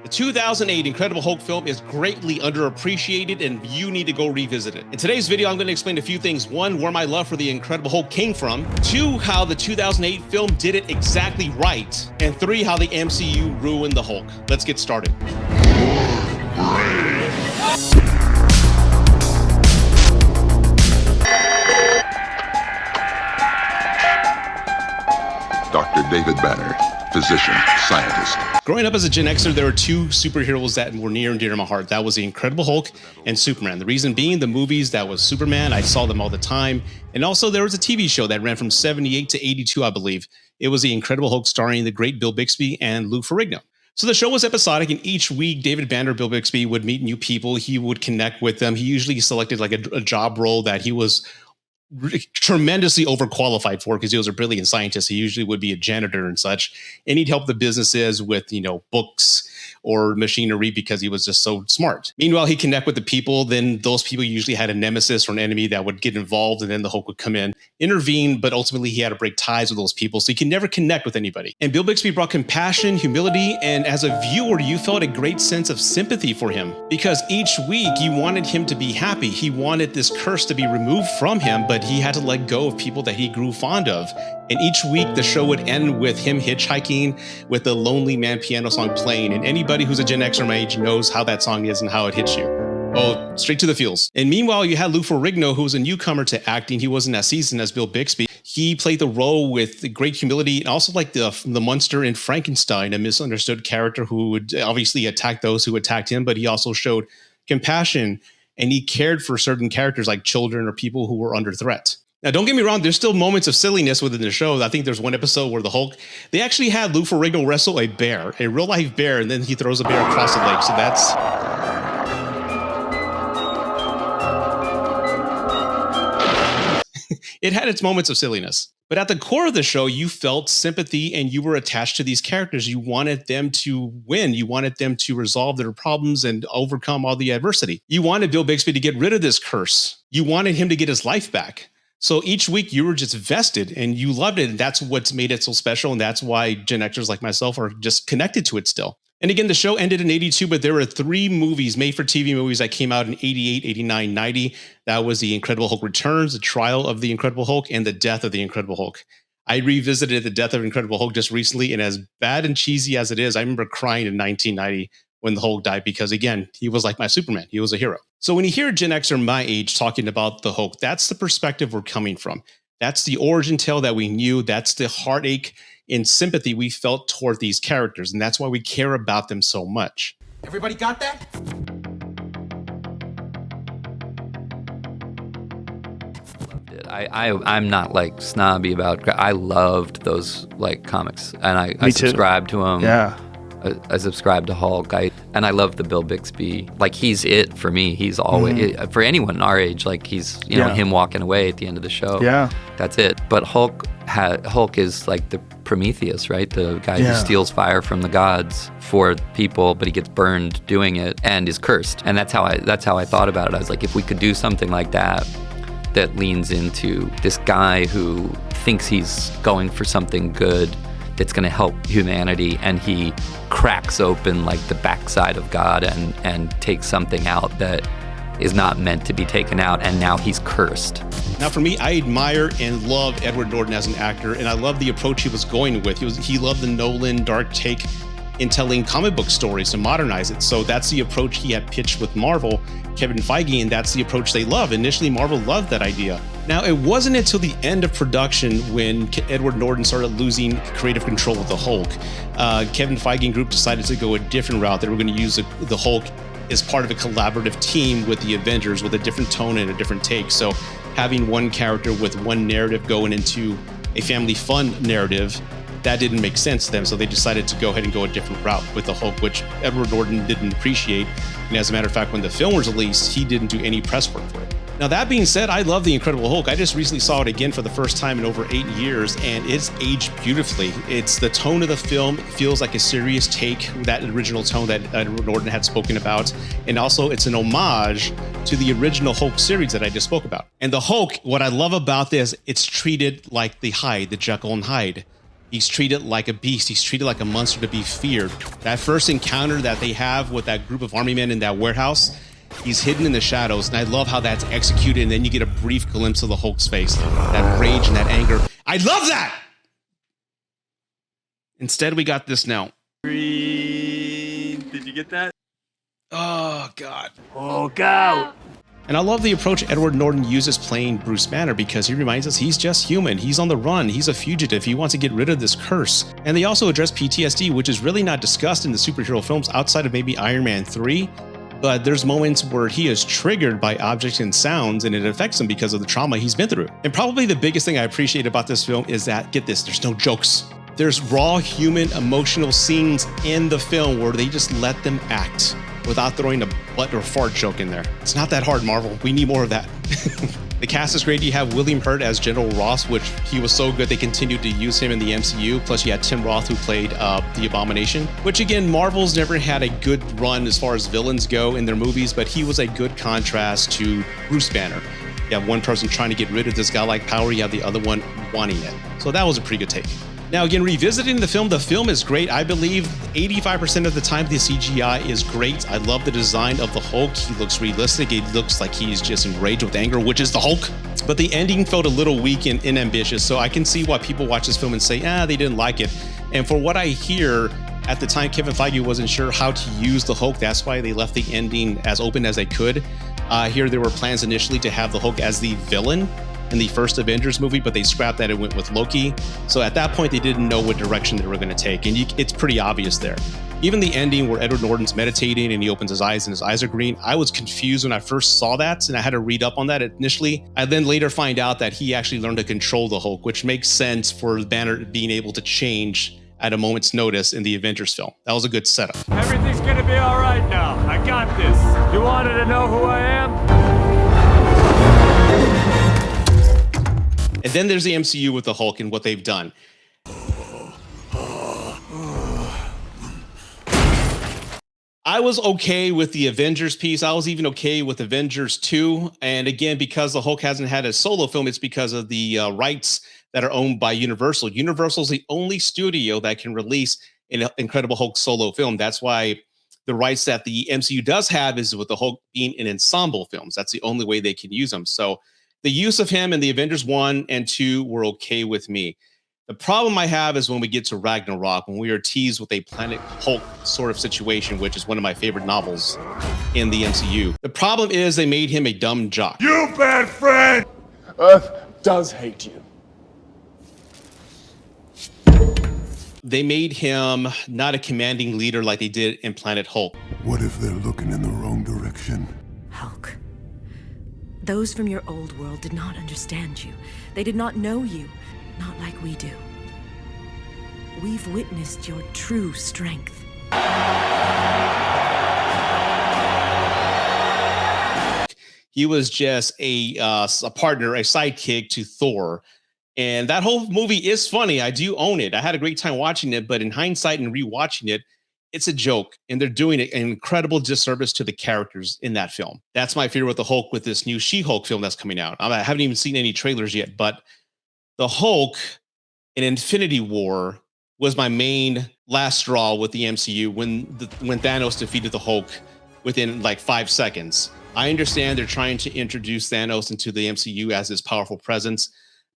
The 2008 Incredible Hulk film is greatly underappreciated and you need to go revisit it. In today's video, I'm going to explain a few things. One, where my love for the Incredible Hulk came from. Two, how the 2008 film did it exactly right. And three, how the MCU ruined the Hulk. Let's get started. Dr. David Banner, physician, scientist. Growing up as a Gen Xer, there were two superheroes that were near and dear to my heart. That was the Incredible Hulk and Superman. The reason being the movies that was Superman, I saw them all the time. And also there was a TV show that ran from 78 to 82, I believe. It was the Incredible Hulk starring the great Bill Bixby and Lou Ferrigno. So the show was episodic, and each week David Banner, Bill Bixby would meet new people. He would connect with them. He usually selected like a job role that he was tremendously overqualified for because he was a brilliant scientist. He usually would be a janitor and such, and he'd help the businesses with, books or machinery because he was just so smart. Meanwhile, he'd connect with the people. Then those people usually had a nemesis or an enemy that would get involved, and then the Hulk would come in, intervene, but ultimately he had to break ties with those people, so he could never connect with anybody. And Bill Bixby brought compassion, humility, and as a viewer, you felt a great sense of sympathy for him because each week you wanted him to be happy. He wanted this curse to be removed from him, but he had to let go of people that he grew fond of. And each week the show would end with him hitchhiking with the Lonely Man piano song playing. And anybody who's a Gen Xer my age knows how that song is and how it hits you. Oh, straight to the feels. And meanwhile, you had Lou Ferrigno, who was a newcomer to acting. He wasn't as seasoned as Bill Bixby. He played the role with great humility and also like the monster in Frankenstein, a misunderstood character who would obviously attack those who attacked him, but he also showed compassion and he cared for certain characters like children or people who were under threat. Now, don't get me wrong, there's still moments of silliness within the show. I think there's one episode where the Hulk, they actually had Lou Ferrigno wrestle a bear, a real life bear, and then he throws a bear across the lake. So that's... It had its moments of silliness. But at the core of the show, you felt sympathy and you were attached to these characters. You wanted them to win. You wanted them to resolve their problems and overcome all the adversity. You wanted Bill Bixby to get rid of this curse. You wanted him to get his life back. So each week you were just vested and you loved it. And that's what's made it so special. And that's why Gen Xers like myself are just connected to it still. And again, the show ended in 82, but there were three movies, made-for-TV movies that came out in 88, 89, 90. That was The Incredible Hulk Returns, The Trial of the Incredible Hulk, and The Death of the Incredible Hulk. I revisited The Death of Incredible Hulk just recently, and as bad and cheesy as it is, I remember crying in 1990 when the Hulk died because, again, he was like my Superman. He was a hero. So when you hear a Gen Xer my age talking about the Hulk, that's the perspective we're coming from. That's the origin tale that we knew. That's the heartache and sympathy we felt toward these characters. And that's why we care about them so much. Everybody got that? Loved it. I'm not like snobby about, I loved those like comics and I subscribed to them. Yeah. I subscribe to Hulk, and I love the Bill Bixby. Like, he's it for me. He's always, for anyone our age, like, he's, you know, him walking away at the end of the show. Yeah. That's it. But Hulk is like the Prometheus, right? The guy who steals fire from the gods for people, but he gets burned doing it and is cursed. And that's how I thought about it. I was like, if we could do something like that leans into this guy who thinks he's going for something good, that's going to help humanity, and he cracks open like the backside of God and takes something out that is not meant to be taken out, and now he's cursed. Now for me, I admire and love Edward Norton as an actor, and I love the approach he was going with. He loved the Nolan dark take in telling comic book stories to modernize it. So that's the approach he had pitched with Marvel, Kevin Feige, and that's the approach they love. Initially, Marvel loved that idea. Now, it wasn't until the end of production when Edward Norton started losing creative control of the Hulk. Kevin Feige and group decided to go a different route. They were going to use the Hulk as part of a collaborative team with the Avengers with a different tone and a different take. So having one character with one narrative going into a family fun narrative, that didn't make sense to them, so they decided to go ahead and go a different route with the Hulk, which Edward Norton didn't appreciate. And as a matter of fact, when the film was released, he didn't do any press work for it. Now, that being said, I love The Incredible Hulk. I just recently saw it again for the first time in over 8 years, and it's aged beautifully. It's the tone of the film. It feels like a serious take, that original tone that Edward Norton had spoken about. And also, it's an homage to the original Hulk series that I just spoke about. And the Hulk, what I love about this, it's treated like the Jekyll and Hyde. He's treated like a beast. He's treated like a monster to be feared. That first encounter that they have with that group of army men in that warehouse, he's hidden in the shadows, and I love how that's executed, and then you get a brief glimpse of the Hulk's face. That rage and that anger. I love that! Instead, we got this now. Did you get that? Oh, God. Hulk out! And I love the approach Edward Norton uses playing Bruce Banner, because he reminds us he's just human. He's on the run. He's a fugitive. He wants to get rid of this curse. And they also address PTSD, which is really not discussed in the superhero films outside of maybe Iron Man 3. But there's moments where he is triggered by objects and sounds, and it affects him because of the trauma he's been through. And probably the biggest thing I appreciate about this film is that, get this, there's no jokes. There's raw human emotional scenes in the film where they just let them act without throwing a butt or fart joke in there. It's not that hard, Marvel. We need more of that. The cast is great. You have William Hurt as General Ross, which he was so good they continued to use him in the MCU. Plus you had Tim Roth, who played the Abomination, which again, Marvel's never had a good run as far as villains go in their movies, but he was a good contrast to Bruce Banner. You have one person trying to get rid of this godlike power, you have the other one wanting it. So that was a pretty good take. Now, again, revisiting the film is great. I believe 85% of the time the CGI is great. I love the design of the Hulk. He looks realistic. It looks like he's just enraged with anger, which is the Hulk. But the ending felt a little weak and inambitious, so I can see why people watch this film and say, they didn't like it. And for what I hear, at the time, Kevin Feige wasn't sure how to use the Hulk. That's why they left the ending as open as they could. Here, there were plans initially to have the Hulk as the villain in the first Avengers movie, but they scrapped that and went with Loki. So at that point, they didn't know what direction they were going to take, and it's pretty obvious there. Even the ending where Edward Norton's meditating and he opens his eyes and his eyes are green, I was confused when I first saw that, and I had to read up on that initially. I then later find out that he actually learned to control the Hulk, which makes sense for Banner being able to change at a moment's notice in the Avengers film. That was a good setup. Everything's gonna be all right now. I got this. You wanted to know who I am? And then there's the MCU with the Hulk and what they've done. I was okay with the Avengers piece. I was even okay with Avengers 2. And again, because the Hulk hasn't had a solo film, it's because of the rights that are owned by Universal. Universal's the only studio that can release an Incredible Hulk solo film. That's why the rights that the MCU does have is with the Hulk being in ensemble films. That's the only way they can use them. So the use of him in the Avengers 1 and 2 were okay with me. The problem I have is when we get to Ragnarok, when we are teased with a Planet Hulk sort of situation, which is one of my favorite novels in the MCU. The problem is they made him a dumb jock. You bad friend! Earth does hate you. They made him not a commanding leader like they did in Planet Hulk. What if they're looking in the wrong direction? Hulk. Those from your old world did not understand you. They did not know you, not like we do. We've witnessed your true strength. He was just a partner, a sidekick to Thor. And that whole movie is funny. I do own it. I had a great time watching it, but in hindsight and rewatching it, it's a joke. And they're doing an incredible disservice to the characters in that film. That's my fear with the Hulk with this new She-Hulk film that's coming out. I haven't even seen any trailers yet, but the Hulk in Infinity War was my main last straw with the MCU when Thanos defeated the Hulk within like 5 seconds. I understand they're trying to introduce Thanos into the MCU as this powerful presence,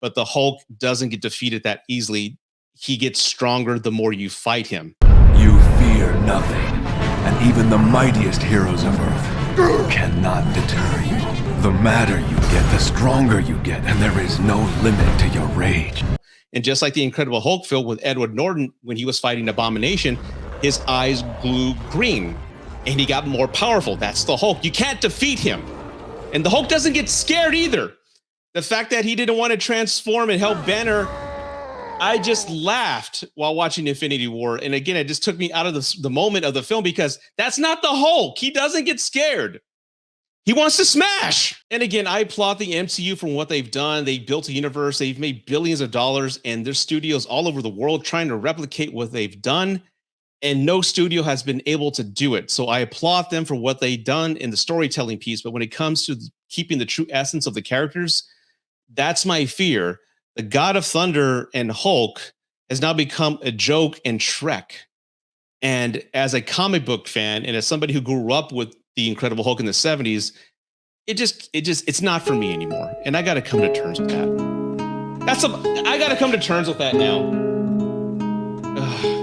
but the Hulk doesn't get defeated that easily. He gets stronger the more you fight him. You fear nothing, and even the mightiest heroes of Earth cannot deter you. The madder you get, the stronger you get, and there is no limit to your rage. And just like the Incredible Hulk film with Edward Norton, when he was fighting Abomination, his eyes grew green and he got more powerful. That's the Hulk. You can't defeat him. And the Hulk doesn't get scared either. The fact that he didn't want to transform and help Banner, I just laughed while watching Infinity War. And again, it just took me out of the moment of the film because that's not the Hulk. He doesn't get scared. He wants to smash. And again, I applaud the MCU for what they've done. They built a universe. They've made billions of dollars, and there's studios all over the world trying to replicate what they've done. And no studio has been able to do it. So I applaud them for what they've done in the storytelling piece. But when it comes to keeping the true essence of the characters, that's my fear. The God of Thunder and Hulk has now become a joke in Shrek. And as a comic book fan and as somebody who grew up with the Incredible Hulk in the 70s, it's not for me anymore. And I got to come to terms with that. I got to come to terms with that now. Ugh.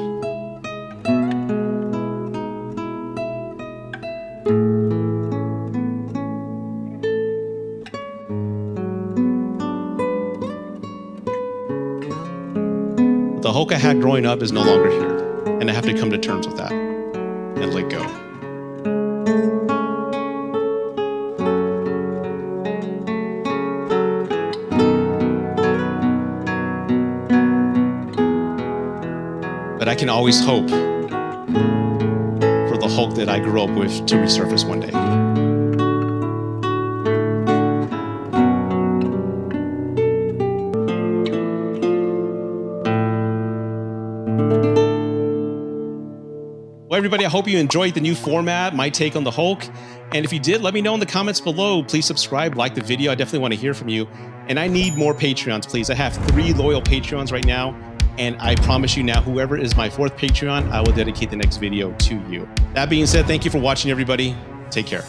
The Hulk I had growing up is no longer here, and I have to come to terms with that and let go. But I can always hope for the Hulk that I grew up with to resurface one day. Well, everybody, I hope you enjoyed the new format, my take on the Hulk. And if you did, let me know in the comments below. Please subscribe, like the video. I definitely want to hear from you. And I need more Patreons, please. I have 3 loyal Patreons right now. And I promise you now, whoever is my 4th Patreon, I will dedicate the next video to you. That being said, thank you for watching, everybody. Take care.